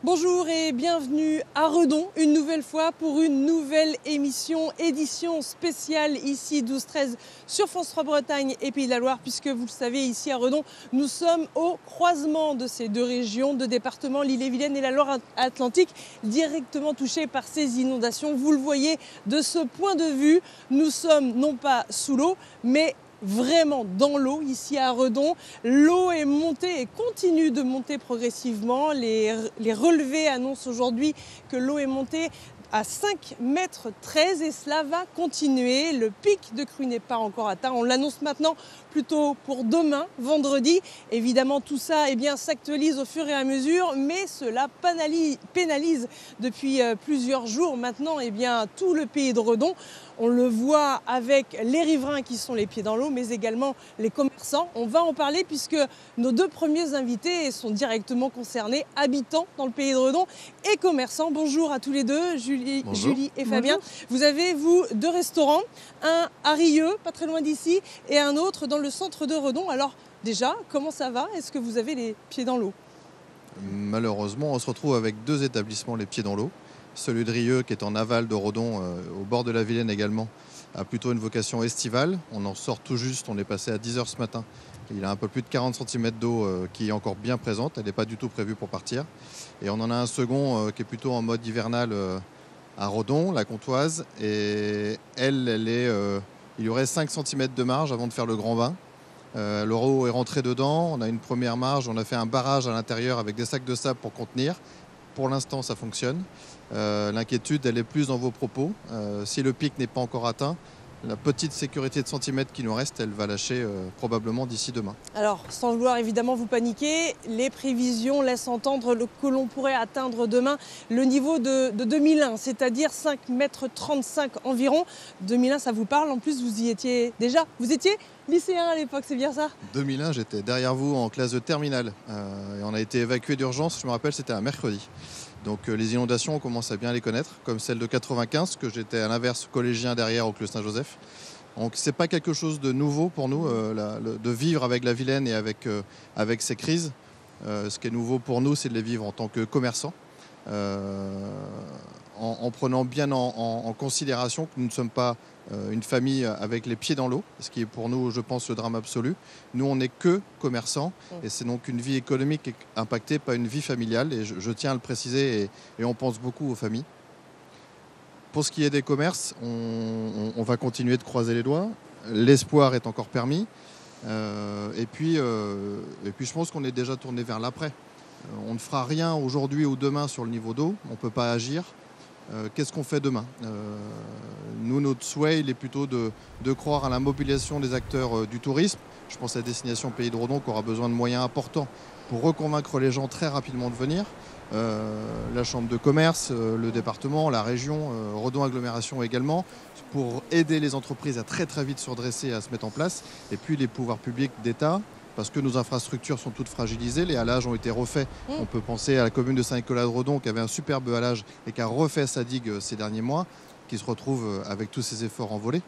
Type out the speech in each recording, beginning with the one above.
Bonjour et bienvenue à Redon, une nouvelle fois pour une nouvelle édition spéciale ici 12-13 sur France 3 Bretagne et Pays de la Loire, puisque vous le savez, ici à Redon, nous sommes au croisement de ces deux régions, deux départements, l'Ille-et-Vilaine et la Loire-Atlantique, directement touchés par ces inondations. Vous le voyez de ce point de vue, nous sommes non pas sous l'eau, mais vraiment dans l'eau ici à Redon. L'eau est montée et continue de monter progressivement. Les relevés annoncent aujourd'hui que l'eau est montée à 5,13 mètres et cela va continuer. Le pic de crue n'est pas encore atteint. On l'annonce maintenant plutôt pour demain, vendredi. Évidemment, tout ça s'actualise au fur et à mesure, mais cela pénalise depuis plusieurs jours maintenant tout le pays de Redon. On le voit avec les riverains qui sont les pieds dans l'eau, mais également les commerçants. On va en parler puisque nos deux premiers invités sont directement concernés, habitants dans le pays de Redon et commerçants. Bonjour à tous les deux, Julie et Fabien. Bonjour. Vous avez, vous, deux restaurants, un à Rieux, pas très loin d'ici, et un autre dans le centre de Redon. Alors déjà, comment ça va? Est-ce que vous avez les pieds dans l'eau? Malheureusement, on se retrouve avec deux établissements les pieds dans l'eau. Celui de Rieux, qui est en aval de Redon, au bord de la Vilaine également, a plutôt une vocation estivale. On en sort tout juste, on est passé à 10h ce matin. Il a un peu plus de 40 cm d'eau qui est encore bien présente, elle n'est pas du tout prévue pour partir. Et on en a un second qui est plutôt en mode hivernal à Redon, la Comtoise. Et il y aurait 5 cm de marge avant de faire le grand bain. L'eau est rentré dedans, on a une première marge, on a fait un barrage à l'intérieur avec des sacs de sable pour contenir. Pour l'instant, ça fonctionne. L'inquiétude, elle est plus dans vos propos. Si le pic n'est pas encore atteint, la petite sécurité de centimètres qui nous reste, elle va lâcher probablement d'ici demain. Alors, sans vouloir évidemment vous paniquer, les prévisions laissent entendre que l'on pourrait atteindre demain le niveau de 2001, c'est-à-dire 5,35 mètres environ. 2001, ça vous parle? En plus, vous y étiez déjà. Vous étiez lycéen à l'époque, c'est bien ça? 2001, j'étais derrière vous en classe de terminale. Et on a été évacué d'urgence, je me rappelle, c'était un mercredi. Donc les inondations, on commence à bien les connaître, comme celle de 95, que j'étais à l'inverse collégien derrière au Clos Saint-Joseph. Donc c'est pas quelque chose de nouveau pour nous, de vivre avec la Vilaine et avec ces crises. Ce qui est nouveau pour nous, c'est de les vivre en tant que commerçants, en prenant bien en considération que nous ne sommes pas une famille avec les pieds dans l'eau, ce qui est pour nous, je pense, le drame absolu. Nous, on n'est que commerçants et c'est donc une vie économique impactée, pas une vie familiale. Et je tiens à le préciser et on pense beaucoup aux familles. Pour ce qui est des commerces, on va continuer de croiser les doigts. L'espoir est encore permis. Et puis, je pense qu'on est déjà tourné vers l'après. On ne fera rien aujourd'hui ou demain sur le niveau d'eau. On ne peut pas agir. Qu'est-ce qu'on fait demain? Nous, notre souhait, il est plutôt de croire à la mobilisation des acteurs du tourisme. Je pense à la destination Pays de Redon qui aura besoin de moyens importants pour reconvaincre les gens très rapidement de venir. La chambre de commerce, le département, la région, Redon Agglomération également, pour aider les entreprises à très vite se redresser et à se mettre en place. Et puis les pouvoirs publics d'État, parce que nos infrastructures sont toutes fragilisées, les hallages ont été refaits. On peut penser à la commune de Saint-Nicolas-de-Redon qui avait un superbe halage et qui a refait sa digue ces derniers mois, qui se retrouve avec tous ses efforts envolés.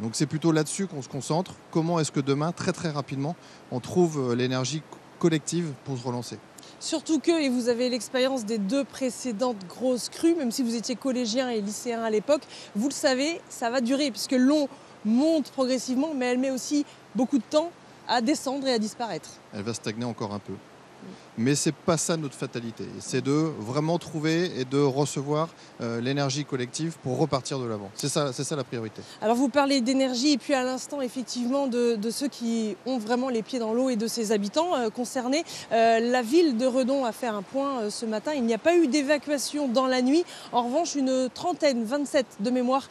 Donc c'est plutôt là-dessus qu'on se concentre. Comment est-ce que demain, très rapidement, on trouve l'énergie collective pour se relancer? Surtout que, et vous avez l'expérience des deux précédentes grosses crues, même si vous étiez collégien et lycéen à l'époque, vous le savez, ça va durer puisque l'eau monte progressivement, mais elle met aussi beaucoup de temps à descendre et à disparaître. Elle va stagner encore un peu. Mais c'est pas ça notre fatalité. C'est de vraiment trouver et de recevoir l'énergie collective pour repartir de l'avant. C'est ça la priorité. Alors vous parlez d'énergie et puis à l'instant effectivement de ceux qui ont vraiment les pieds dans l'eau et de ses habitants concernés. La ville de Redon a fait un point ce matin. Il n'y a pas eu d'évacuation dans la nuit. En revanche, une trentaine, 27 de mémoire,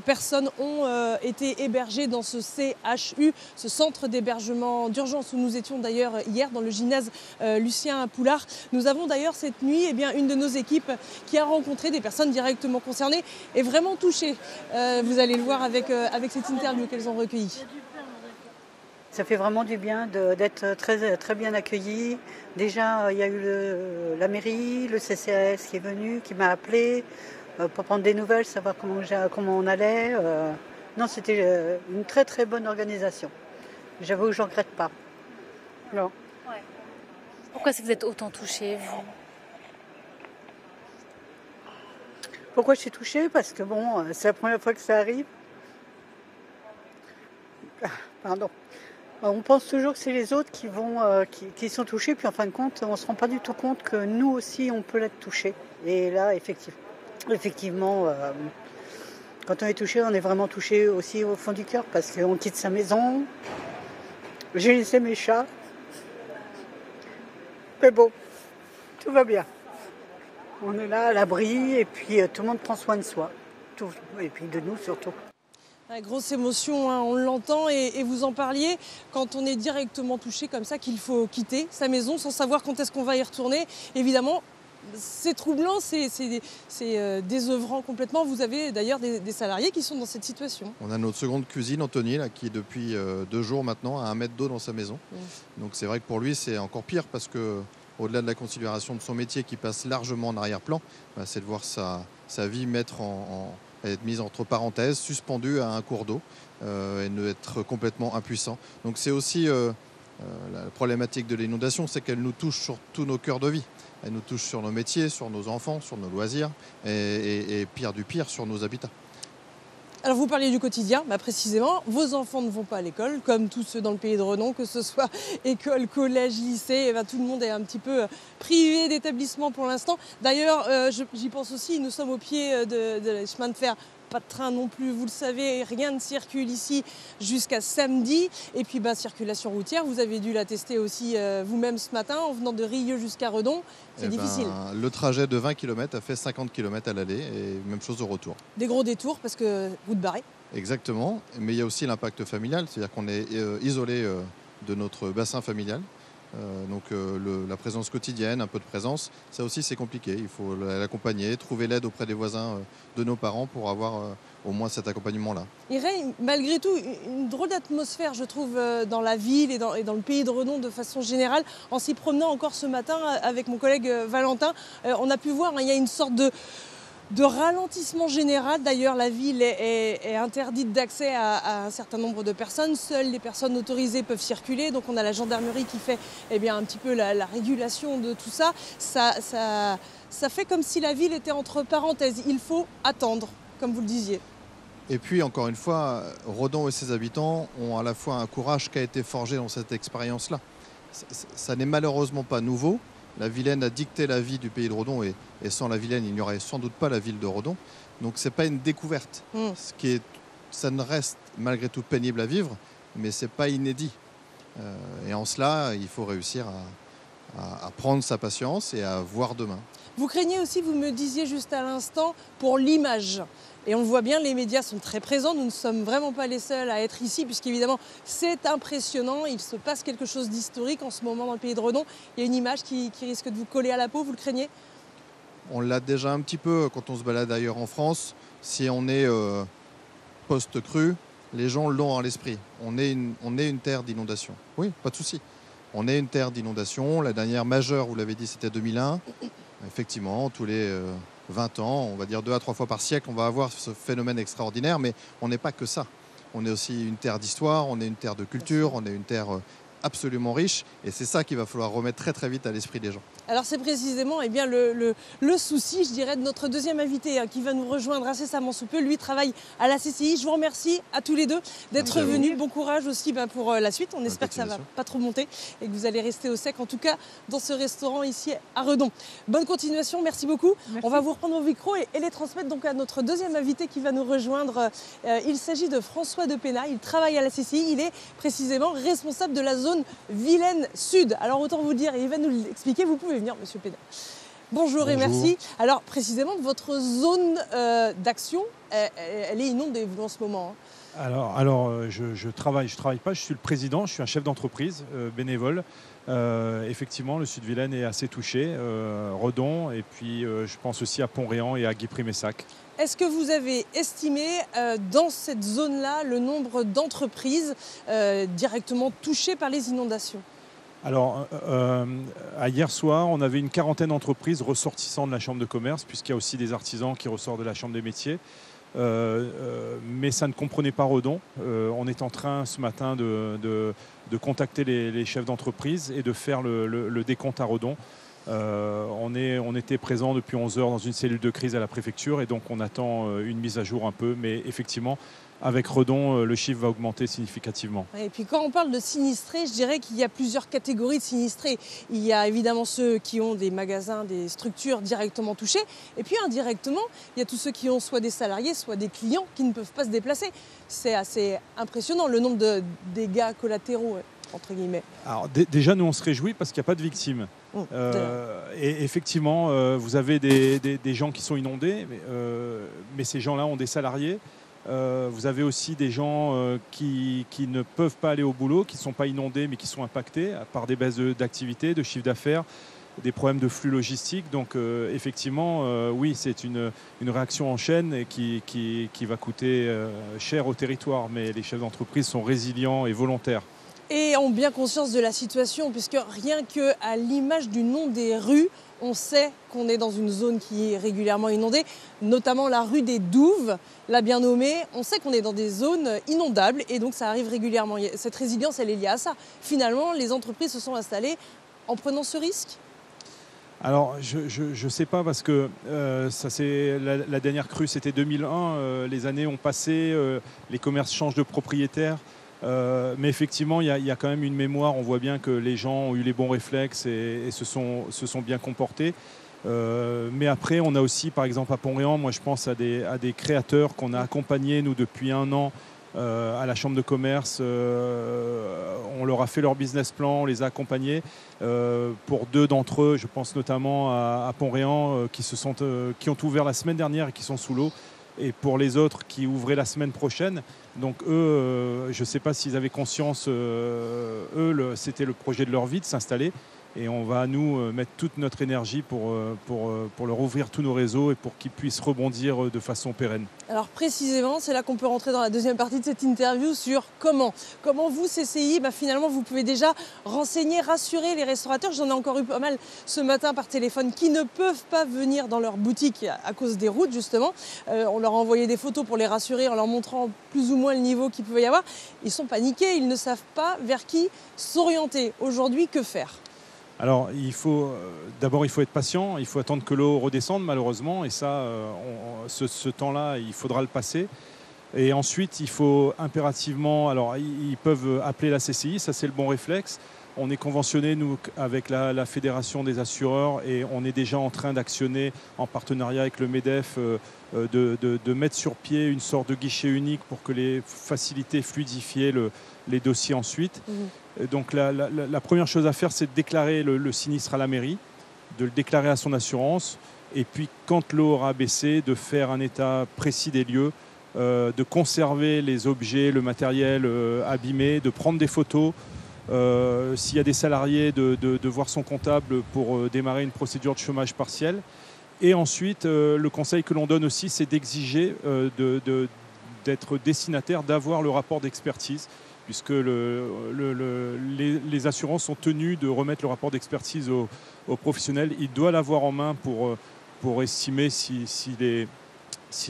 personnes ont été hébergées dans ce CHU, ce centre d'hébergement d'urgence où nous étions d'ailleurs hier dans le gymnase Lucien Poulard. Nous avons d'ailleurs cette nuit une de nos équipes qui a rencontré des personnes directement concernées et vraiment touchées. Vous allez le voir avec cette interview qu'elles ont recueillie. Ça fait vraiment du bien d'être très bien accueillis. Déjà, il y a eu la mairie, le CCAS qui est venu, qui m'a appelé pour prendre des nouvelles, savoir comment on allait. Non, c'était une très bonne organisation. J'avoue que je ne regrette pas. Non. Pourquoi est-ce que vous êtes autant touchés, vous? Pourquoi je suis touchée? Parce que bon, c'est la première fois que ça arrive. Ah, pardon. On pense toujours que c'est les autres qui sont touchés, puis en fin de compte, on ne se rend pas du tout compte que nous aussi, on peut l'être touché. Et là, effectivement, quand on est touché, on est vraiment touché aussi au fond du cœur, parce qu'on quitte sa maison. J'ai laissé mes chats. Mais bon, tout va bien. On est là à l'abri, et puis tout le monde prend soin de soi. Et puis de nous surtout. La grosse émotion, hein, on l'entend et vous en parliez, quand on est directement touché comme ça, qu'il faut quitter sa maison sans savoir quand est-ce qu'on va y retourner. Évidemment, c'est troublant, c'est désœuvrant complètement. Vous avez d'ailleurs des salariés qui sont dans cette situation. On a notre seconde cuisine, Anthony, là, qui depuis 2 jours maintenant a 1 mètre d'eau dans sa maison. Donc c'est vrai que pour lui, c'est encore pire parce que au-delà de la considération de son métier qui passe largement en arrière-plan, c'est de voir sa vie être mise entre parenthèses, suspendue à un cours d'eau et être complètement impuissant. Donc c'est aussi la problématique de l'inondation, c'est qu'elle nous touche sur tous nos cœurs de vie. Elle nous touche sur nos métiers, sur nos enfants, sur nos loisirs et pire du pire, sur nos habitats. Alors vous parliez du quotidien, précisément, vos enfants ne vont pas à l'école, comme tous ceux dans le pays de Redon, que ce soit école, collège, lycée, tout le monde est un petit peu privé d'établissement pour l'instant. D'ailleurs, j'y pense aussi, nous sommes au pied de chemin de fer. Pas de train non plus, vous le savez, rien ne circule ici jusqu'à samedi. Et puis circulation routière, vous avez dû la tester aussi vous-même ce matin en venant de Rieux jusqu'à Redon. C'est difficile. Le trajet de 20 km a fait 50 km à l'aller et même chose au retour. Des gros détours parce que vous te barrez. Exactement, mais il y a aussi l'impact familial, c'est-à-dire qu'on est isolé de notre bassin familial. Donc la présence quotidienne, un peu de présence, ça aussi c'est compliqué. Il faut l'accompagner, trouver l'aide auprès des voisins de nos parents pour avoir au moins cet accompagnement-là. Il règne malgré tout une drôle d'atmosphère, je trouve, dans la ville et dans le pays de Redon de façon générale. En s'y promenant encore ce matin avec mon collègue Valentin, on a pu voir, il y a une sorte de ralentissement général. D'ailleurs, la ville est interdite d'accès à un certain nombre de personnes. Seules les personnes autorisées peuvent circuler. Donc on a la gendarmerie qui fait un petit peu la régulation de tout ça. Ça fait comme si la ville était entre parenthèses. Il faut attendre, comme vous le disiez. Et puis, encore une fois, Redon et ses habitants ont à la fois un courage qui a été forgé dans cette expérience-là. Ça n'est malheureusement pas nouveau. La Vilaine a dicté la vie du pays de Redon et sans la Vilaine, il n'y aurait sans doute pas la ville de Redon. Donc ce n'est pas une découverte. Ça ne reste malgré tout pénible à vivre, mais ce n'est pas inédit. Et en cela, il faut réussir à prendre sa patience et à voir demain. Vous craignez aussi, vous me disiez juste à l'instant, pour l'image. Et on le voit bien, les médias sont très présents. Nous ne sommes vraiment pas les seuls à être ici, puisqu'évidemment, c'est impressionnant. Il se passe quelque chose d'historique en ce moment dans le pays de Redon. Il y a une image qui risque de vous coller à la peau, vous le craignez? On l'a déjà un petit peu quand on se balade ailleurs en France. Si on est post-crue, les gens l'ont à l'esprit. On est une terre d'inondation. Oui, pas de souci. On est une terre d'inondation. La dernière majeure, vous l'avez dit, c'était 2001. Effectivement, tous les 20 ans, on va dire 2 à 3 fois par siècle, on va avoir ce phénomène extraordinaire, mais on n'est pas que ça. On est aussi une terre d'histoire, on est une terre de culture, on est une terre absolument riche, et c'est ça qu'il va falloir remettre très très vite à l'esprit des gens. Alors c'est précisément le souci, je dirais, de notre deuxième invité qui va nous rejoindre incessamment sous peu. Lui travaille à la CCI. Je vous remercie à tous les deux d'être venus. Bon courage aussi pour la suite. On espère que ça ne va pas trop monter et que vous allez rester au sec, en tout cas dans ce restaurant ici à Redon. Bonne continuation, merci beaucoup. Merci. On va vous reprendre au micro et les transmettre donc à notre deuxième invité qui va nous rejoindre. Il s'agit de François de Pénat. Il travaille à la CCI. Il est précisément responsable de la zone Vilaine Sud. Alors autant vous dire, il va nous l'expliquer. Vous pouvez venir, monsieur Pénat. Bonjour et merci. Alors précisément, votre zone d'action, elle est inondée vous en ce moment. Alors je travaille pas, je suis le président, je suis un chef d'entreprise bénévole. Effectivement, le Sud-Vilaine est assez touché, Redon, et puis je pense aussi à Pont-Réan et à Guipry-Messac. Est-ce que vous avez estimé dans cette zone-là le nombre d'entreprises directement touchées par les inondations ? Alors, hier soir, on avait une quarantaine d'entreprises ressortissant de la Chambre de commerce, puisqu'il y a aussi des artisans qui ressortent de la Chambre des métiers. Mais ça ne comprenait pas Redon. On est en train ce matin de contacter les chefs d'entreprise et de faire le décompte à Redon. On était présent depuis 11 heures dans une cellule de crise à la préfecture et donc on attend une mise à jour un peu. Mais effectivement, avec Redon, le chiffre va augmenter significativement. Et puis quand on parle de sinistrés, je dirais qu'il y a plusieurs catégories de sinistrés. Il y a évidemment ceux qui ont des magasins, des structures directement touchées. Et puis indirectement, il y a tous ceux qui ont soit des salariés, soit des clients qui ne peuvent pas se déplacer. C'est assez impressionnant le nombre de dégâts collatéraux, entre guillemets. Alors déjà, nous on se réjouit parce qu'il n'y a pas de victimes. Et effectivement, vous avez des gens qui sont inondés, mais ces gens-là ont des salariés. Vous avez aussi des gens qui ne peuvent pas aller au boulot, qui ne sont pas inondés mais qui sont impactés par des baisses d'activité, de chiffre d'affaires, des problèmes de flux logistiques. Donc effectivement, oui, c'est une réaction en chaîne et qui va coûter cher au territoire. Mais les chefs d'entreprise sont résilients et volontaires. Et ont bien conscience de la situation, puisque rien qu'à l'image du nom des rues, on sait qu'on est dans une zone qui est régulièrement inondée, notamment la rue des Douves, l'a bien nommée. On sait qu'on est dans des zones inondables et donc ça arrive régulièrement. Cette résilience, elle est liée à ça. Finalement, les entreprises se sont installées en prenant ce risque ? Alors, je ne sais pas parce que la dernière crue, c'était 2001. Les années ont passé, les commerces changent de propriétaire. Mais effectivement, il y a quand même une mémoire. On voit bien que les gens ont eu les bons réflexes et se sont bien comportés. Mais après, on a aussi, par exemple, à Pont-Réan, moi je pense à des créateurs qu'on a accompagnés, nous, depuis 1 an à la Chambre de commerce. On leur a fait leur business plan, on les a accompagnés. Pour 2 d'entre eux, je pense notamment à Pont-Réan, qui ont ouvert la semaine dernière et qui sont sous l'eau. Et pour les autres qui ouvraient la semaine prochaine. Donc eux, je ne sais pas s'ils avaient conscience, c'était le projet de leur vie de s'installer. Et on va, nous, mettre toute notre énergie pour leur ouvrir tous nos réseaux et pour qu'ils puissent rebondir de façon pérenne. Alors précisément, c'est là qu'on peut rentrer dans la deuxième partie de cette interview sur comment vous, CCI, finalement, vous pouvez déjà renseigner, rassurer les restaurateurs. J'en ai encore eu pas mal ce matin par téléphone qui ne peuvent pas venir dans leur boutique à cause des routes, justement. On leur a envoyé des photos pour les rassurer en leur montrant plus ou moins le niveau qu'il pouvait y avoir. Ils sont paniqués, ils ne savent pas vers qui s'orienter. Aujourd'hui, que faire ? Alors, d'abord, il faut être patient, il faut attendre que l'eau redescende, malheureusement, et ça, ce temps-là, il faudra le passer. Et ensuite, il faut impérativement, alors, ils peuvent appeler la CCI, ça c'est le bon réflexe. On est conventionné, nous, avec la Fédération des assureurs, et on est déjà en train d'actionner, en partenariat avec le MEDEF, de mettre sur pied une sorte de guichet unique pour que faciliter, fluidifier les dossiers ensuite. Donc la première chose à faire, c'est de déclarer le sinistre à la mairie, de le déclarer à son assurance, et puis quand l'eau aura baissé, de faire un état précis des lieux, de conserver les objets, le matériel abîmé, de prendre des photos, s'il y a des salariés, de voir son comptable pour démarrer une procédure de chômage partiel. Et ensuite, le conseil que l'on donne aussi, c'est d'exiger d'être destinataire, d'avoir le rapport d'expertise, puisque les assurances sont tenues de remettre le rapport d'expertise aux professionnels. Il doit l'avoir en main pour estimer s'il est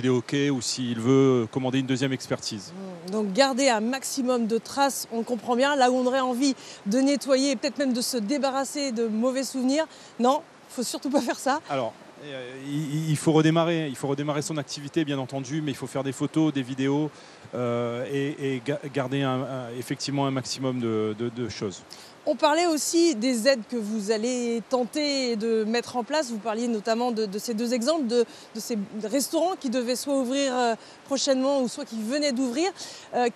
OK ou s'il veut commander une deuxième expertise. Donc garder un maximum de traces, on le comprend bien. Là où on aurait envie de nettoyer, peut-être même de se débarrasser de mauvais souvenirs, non, il ne faut surtout pas faire ça. Alors, il faut redémarrer son activité, bien entendu, mais il faut faire des photos, des vidéos et garder effectivement un maximum de choses. On parlait aussi des aides que vous allez tenter de mettre en place. Vous parliez notamment de ces 2 exemples, de ces restaurants qui devaient soit ouvrir prochainement ou soit qui venaient d'ouvrir.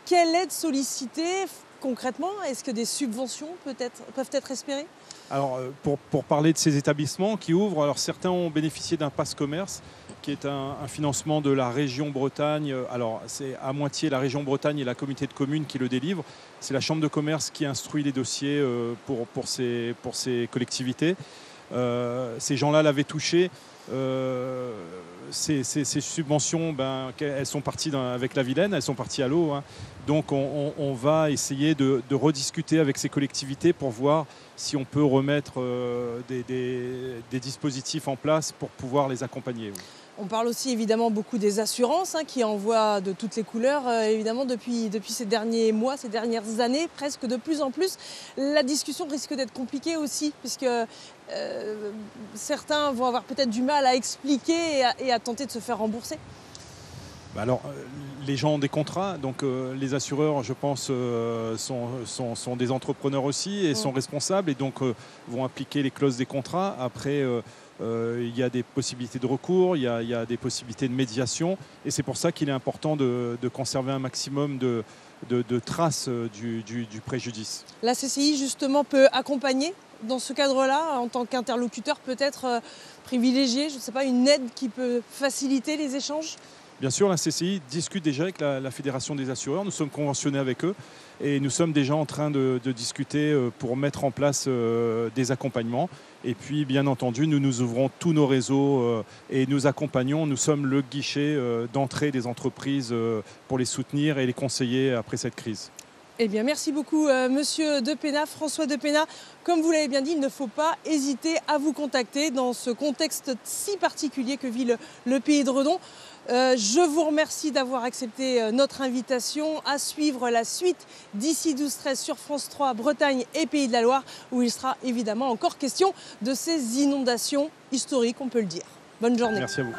Quelle aide solliciter concrètement ? Est-ce que des subventions peuvent être espérées ? Alors, pour parler de ces établissements qui ouvrent, alors certains ont bénéficié d'un pass commerce qui est un financement de la région Bretagne. Alors, c'est à moitié la région Bretagne et la communauté de communes qui le délivrent. C'est la Chambre de commerce qui instruit les dossiers pour ces collectivités. Ces gens-là l'avaient touché. Ces subventions, elles sont parties avec la Vilaine, elles sont parties à l'eau. Donc on va essayer de rediscuter avec ces collectivités pour voir si on peut remettre des dispositifs en place pour pouvoir les accompagner. On parle aussi évidemment beaucoup des assurances qui envoient de toutes les couleurs, évidemment depuis ces derniers mois, ces dernières années, presque de plus en plus. La discussion risque d'être compliquée aussi, puisque certains vont avoir peut-être du mal à expliquer et à tenter de se faire rembourser. Alors, les gens ont des contrats, donc les assureurs, je pense, sont des entrepreneurs aussi et sont responsables et donc vont appliquer les clauses des contrats. Après, il y a des possibilités de recours, il y a des possibilités de médiation et c'est pour ça qu'il est important de conserver un maximum de traces du préjudice. La CCI, justement, peut accompagner dans ce cadre-là, en tant qu'interlocuteur peut-être privilégié, je ne sais pas, une aide qui peut faciliter les échanges ? Bien sûr, la CCI discute déjà avec la Fédération des assureurs. Nous sommes conventionnés avec eux et nous sommes déjà en train de discuter pour mettre en place des accompagnements. Et puis, bien entendu, nous ouvrons tous nos réseaux et nous accompagnons. Nous sommes le guichet d'entrée des entreprises pour les soutenir et les conseiller après cette crise. Eh bien, merci beaucoup, Monsieur Depena, François Depena. Comme vous l'avez bien dit, il ne faut pas hésiter à vous contacter dans ce contexte si particulier que vit le pays de Redon. Je vous remercie d'avoir accepté notre invitation à suivre la suite d'ici 12-13 sur France 3, Bretagne et Pays de la Loire, où il sera évidemment encore question de ces inondations historiques, on peut le dire. Bonne journée. Merci à vous.